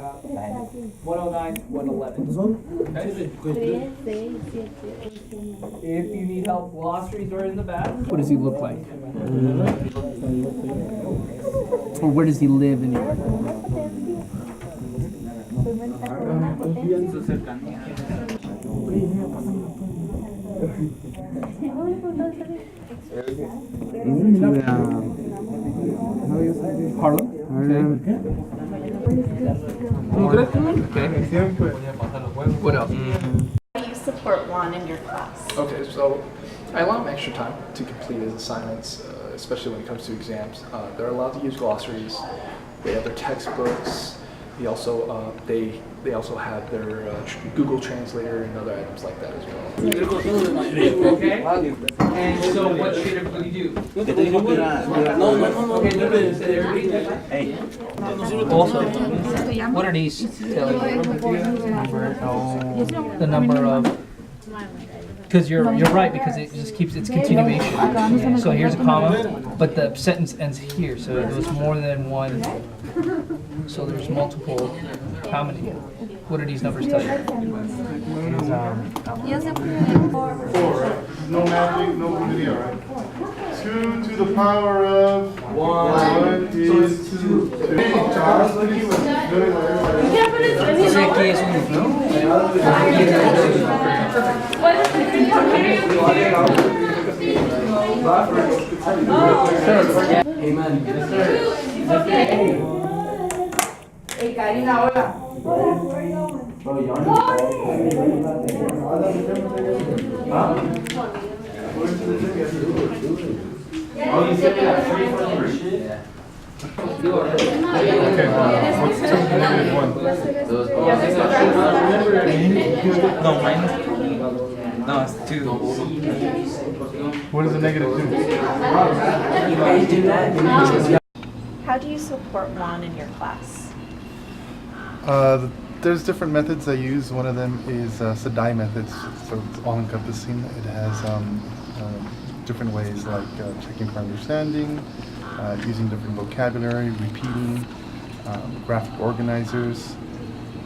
109, 111. If you need help, glossaries are in the back. What does he look like? Or where does he live in your? Harlem? Okay. What else? How do you support Juan in your class? Okay, so I allow them extra time to complete his assignments, especially when it comes to exams. They're allowed to use glossaries. They have their textbooks. They also have their Google Translator and other items like that as well. Okay. And so what should everybody do? Also, what are these telling you? The number of. Because you're right, because it just keeps its continuation. So here's a comma, but the sentence ends here, so it was more than one. So there's multiple. How many? What do these numbers tell you? Four. No magic, no video, right? 2 to the power of 1 is 2. Charles, look at you. Hey, Karina, hola. No, minus. No, it's 2. What is the negative 2? How do you support Juan in your class? There's different methods I use. One of them is Sadai methods, so it's all-encompassing. It has different ways like checking for understanding, using different vocabulary, repeating, graphic organizers.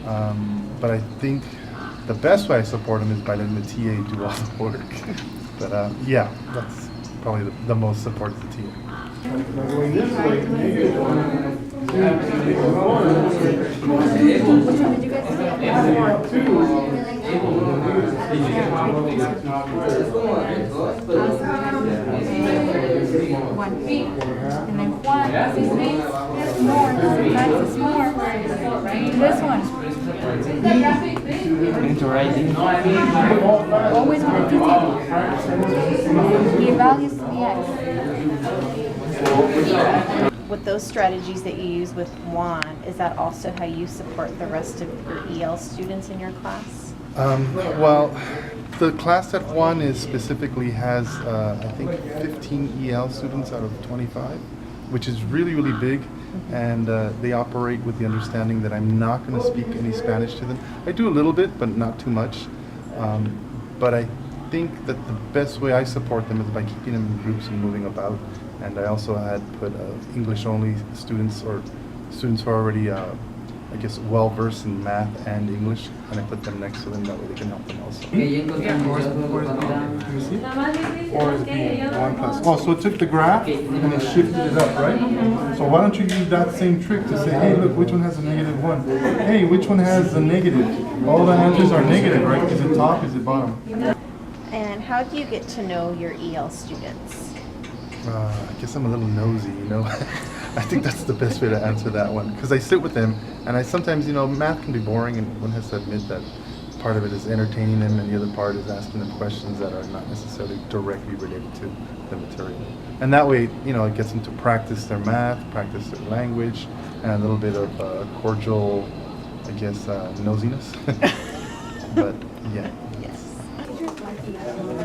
But I think the best way I support them is by letting the TA do all the work. But yeah, that's probably the most support to the TA. Going this way, And then Juan, his name is more, is more. This one. Into writing. Always with the detail. He evaluates the X. With those strategies that you use with Juan, is that also how you support the rest of your EL students in your class? Well, the class that Juan is specifically has, I think, 15 EL students out of 25, which is really, really big. And they operate with the understanding that I'm not going to speak any Spanish to them. I do a little bit, but not too much. But I think that the best way I support them is by keeping them in groups and moving about. And I also had put English-only students, or students who are already, I guess, well-versed in math and English, and I put them next to them, that way they can help them also. Or is B, 1 plus. Oh, so it took the graph and it shifted it up, right? So why don't you use that same trick to say, hey, look, which one has a -1? Hey, which one has a negative? All the answers are negative, right? Is it top, is it bottom? And how do you get to know your EL students? I guess I'm a little nosy, you know. I think that's the best way to answer that one, because I sit with them, and I sometimes, you know, math can be boring, and one has to admit that part of it is entertaining them, and the other part is asking them questions that are not necessarily directly related to the material. And that way, you know, it gets them to practice their math, practice their language, and a little bit of cordial, I guess, nosiness. But yeah.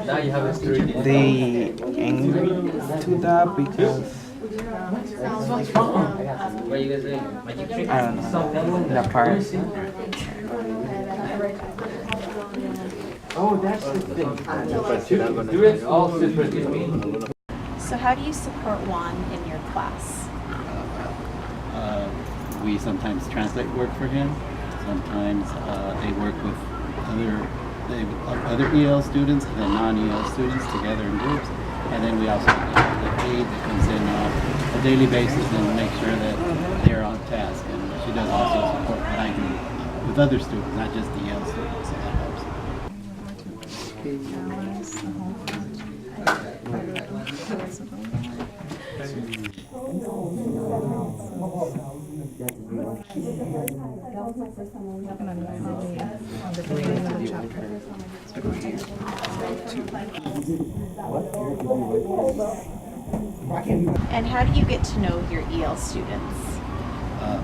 Now you have they angry to that because What are you guys doing? Magic trick? I don't know the part. Oh, that's the thing. Do it all separately. So how do you support Juan in your class? we sometimes translate work for him. Sometimes they work with other EL students and non-EL students together in groups. And then we also have the aide that comes in on a daily basis and make sure that they're on task. And she does also support what I do with other students, not just the EL students. So that helps. And how do you get to know your EL students?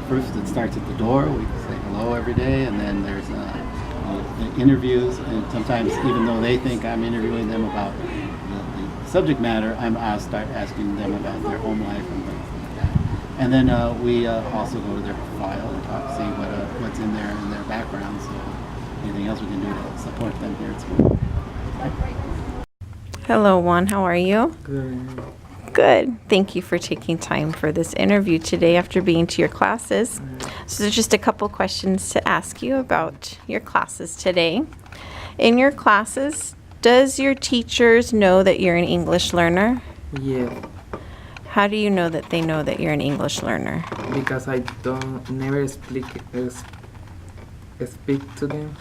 First, it starts at the door. We say hello every day, and then there's the interviews. And sometimes, even though they think I'm interviewing them about the subject matter, I'll start asking them about their home life and things like that. And then we also go to their file and talk, see what's in their background. So anything else we can do to support them here at school. Hello, Juan. How are you? Good. Good. Thank you for taking time for this interview today after being to your classes. So there's just a couple questions to ask you about your classes today. In your classes, does your teachers know that you're an English learner? Yeah, How do you know that they know that you're an English learner? because I don't never speak to them.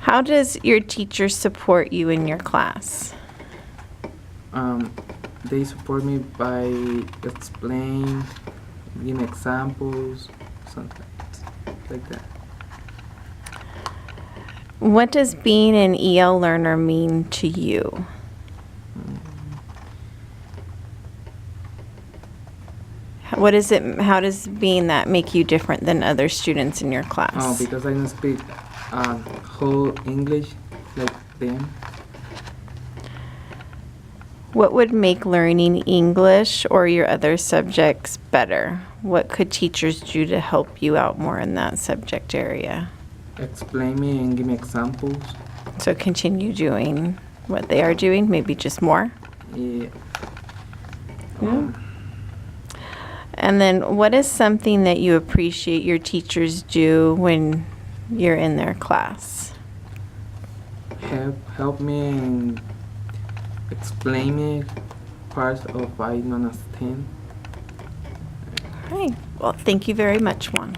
How does your teacher support you in your class? They support me by explain, give examples, something like that. What does being an EL learner mean to you? What is it? How does being that make you different than other students in your class? Oh, because I don't speak whole English like them. What would make learning English or your other subjects better? What could teachers do to help you out more in that subject area? Explain me and give me examples. So continue doing what they are doing, maybe just more. Yeah. And then what is something that you appreciate your teachers do when you're in their class? Help me and explain me parts of I don't understand. All right. Well, thank you very much, Juan.